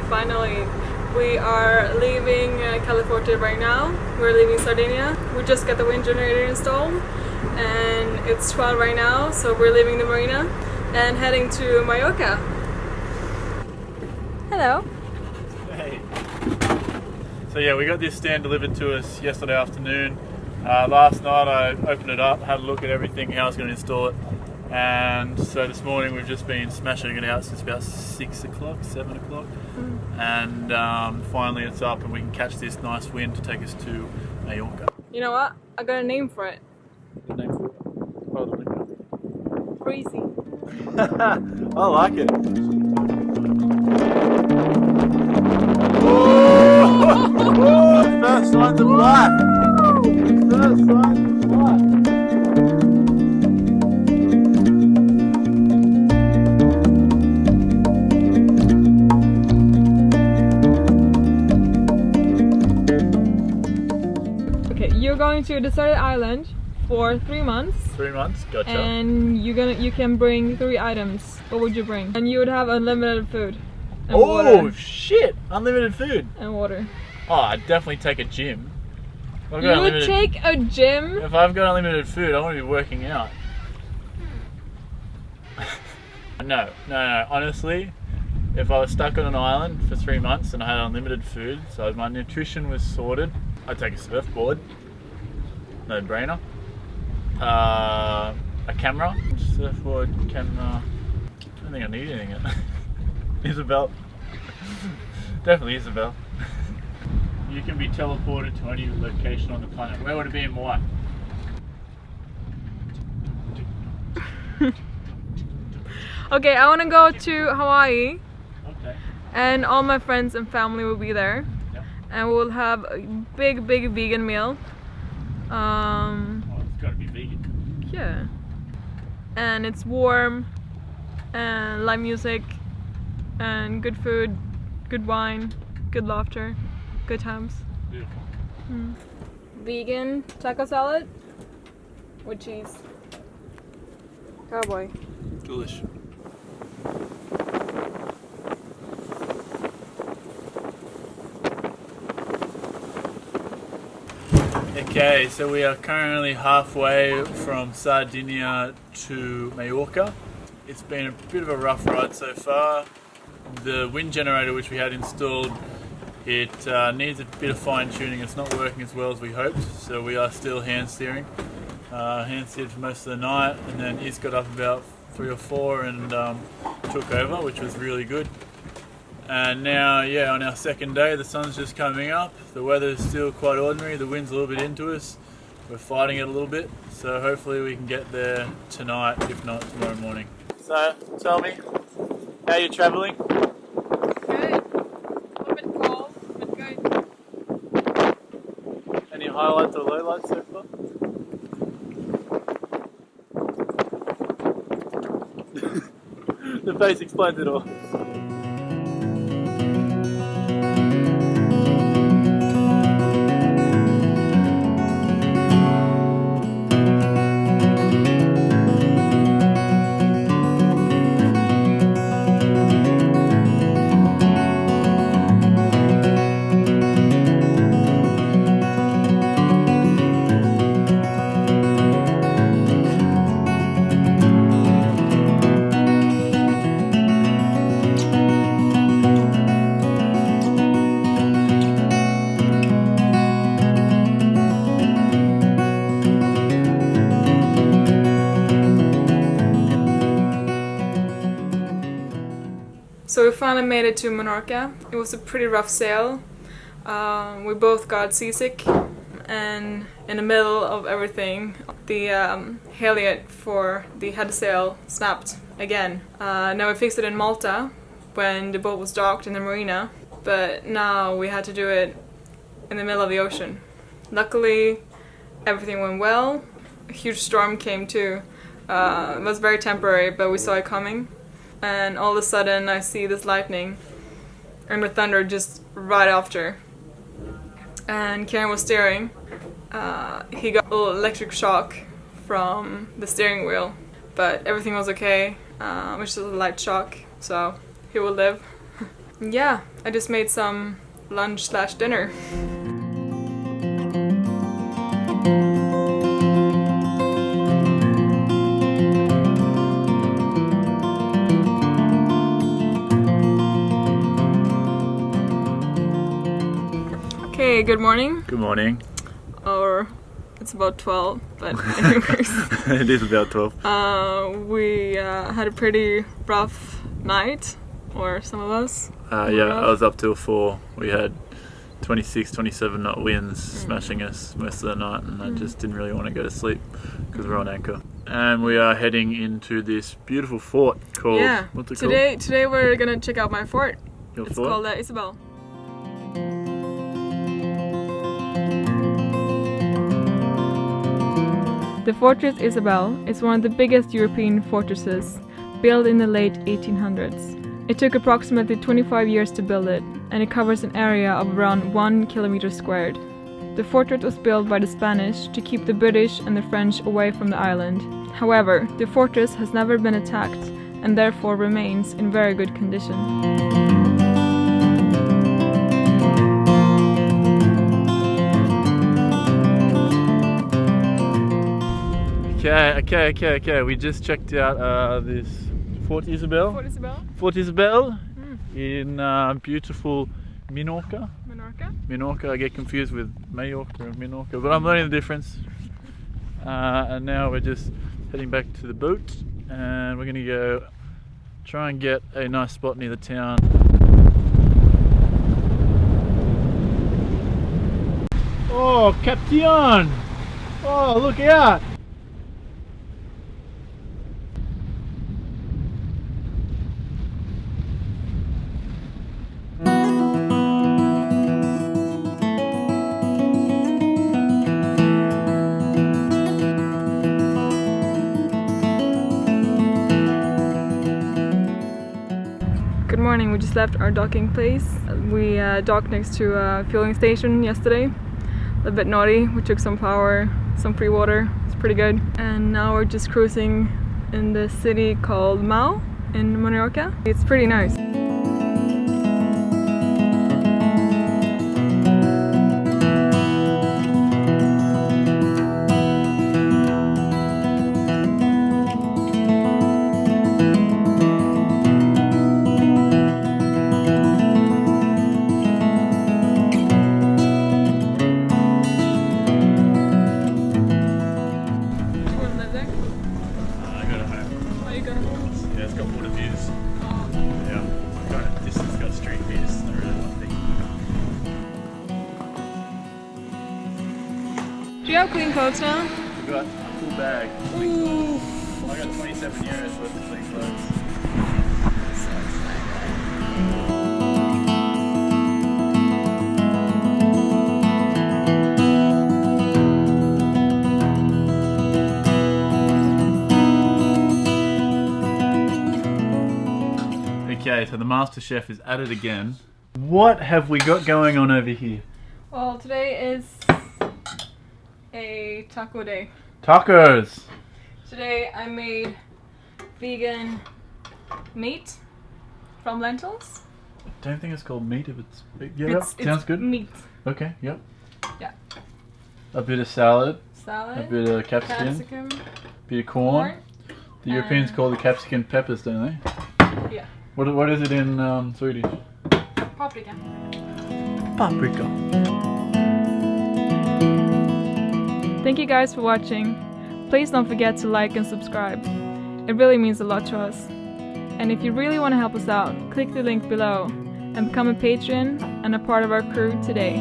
Finally, we are leaving California right now. We're leaving Sardinia. We just got the wind generator installed and it's 12 right now, so we're leaving the marina and heading to Minorca. Hello. Hey. So yeah, we got this stand delivered to us yesterday afternoon. Last night I opened it up, had a look at everything, how I was going to install it. And so this morning we've just been smashing it out since about 6 o'clock, 7 o'clock. And finally it's up and we can catch this nice wind to take us to Menorca. You know what? I got a name for it. Good name for it. Oh, the window. Crazy. I like it. First signs of life. First signs of life. You're going to a deserted island for 3 months. 3 months, gotcha. And you can bring 3 items. What would you bring? And you would have unlimited food and water. Oh shit! Unlimited food And water. Oh, I'd definitely take a gym. You would take a gym? If I've got unlimited food, I want to be working out. No. Honestly, if I was stuck on an island for 3 months and I had unlimited food, so my nutrition was sorted, I'd take a surfboard. No brainer. A camera. Surfboard, camera. I don't think I need anything. Isabel. Definitely Isabel. You can be teleported to any location on the planet. Where would it be and why? Okay, I want to go to Hawaii. Okay. And all my friends and family will be there. Yep. And we'll have a big vegan meal. Oh, it's got to be vegan. Yeah. And it's warm and live music and good food, good wine, good laughter, good times. Beautiful. Vegan taco salad with cheese. Cowboy. Delish. Okay, so we are currently halfway from Sardinia to Majorca. It's been a bit of a rough ride so far. The wind generator which we had installed, it needs a bit of fine tuning. It's not working as well as we hoped, so we are still hand steering. Hand steered for most of the night, and then Is got up about 3 or 4 and took over, which was really good. And now, yeah, on our second day, the sun's just coming up. The weather is still quite ordinary. The wind's a little bit into us. We're fighting it a little bit, so hopefully we can get there tonight, if not tomorrow morning. So, tell me, how are you travelling? Good. A little bit cold, but good. Any highlights or lowlights so far? The face explains it all. So we finally made it to Menorca. It was a pretty rough sail. We both got seasick, and in the middle of everything, the halyard for the head sail snapped again. Now we fixed it in Malta when the boat was docked in the marina, but now we had to do it in the middle of the ocean. Luckily, everything went well. A huge storm came too. It was very temporary, but we saw it coming. And all of a sudden I see this lightning and the thunder just right after. And Kieran was steering. He got a little electric shock from the steering wheel, but everything was okay, which is a light shock, so he will live. Yeah, I just made some lunch/dinner. Okay, good morning. Good morning. Or it's about 12, but anyways. It is about 12. We had a pretty rough night, or some of us. Yeah, I was up till 4. We had 26, 27 knot winds smashing us most of the night, and I just didn't really want to go to sleep because we're on anchor. And we are heading into this beautiful fort called, what's it called? Today we're gonna check out my fort. Your It's fort? called Isabel. The Fortress Isabel is one of the biggest European fortresses, built in the late 1800s. It took approximately 25 years to build it, and it covers an area of around 1 kilometer squared. The fortress was built by the Spanish to keep the British and the French away from the island. However, the fortress has never been attacked, and therefore remains in very good condition. Okay. We just checked out this Fort Isabel. Fort Isabel in beautiful Minorca. Menorca. I get confused with Mallorca and Minorca, but I'm learning the difference. And now we're just heading back to the boat, and we're going to go try and get a nice spot near the town. Oh, Captain! Oh, look out! Good morning, we just left our docking place. We docked next to a fueling station yesterday. A little bit naughty, we took some power, some free water, it's pretty good. And now we're just cruising in the city called Mau in Menorca. It's pretty nice. Do you have clean clothes now? We got a full bag. Ooh. I got 27 euros worth of clean clothes. Okay, so the Master Chef is at it again. What have we got going on over here? Well, today is a taco day. Tacos! Today I made vegan meat from lentils. I don't think it's called meat if it's... Yeah, sounds good. Meat. Okay, yep. Yeah. A bit of salad. Salad. A bit of capsicum. Bit of corn. The Europeans call the capsicum peppers, don't they? Yeah. What is it in Swedish? Paprika. Paprika. Thank you guys for watching. Please don't forget to like and subscribe. It really means a lot to us. And if you really want to help us out, click the link below and become a patron and a part of our crew today.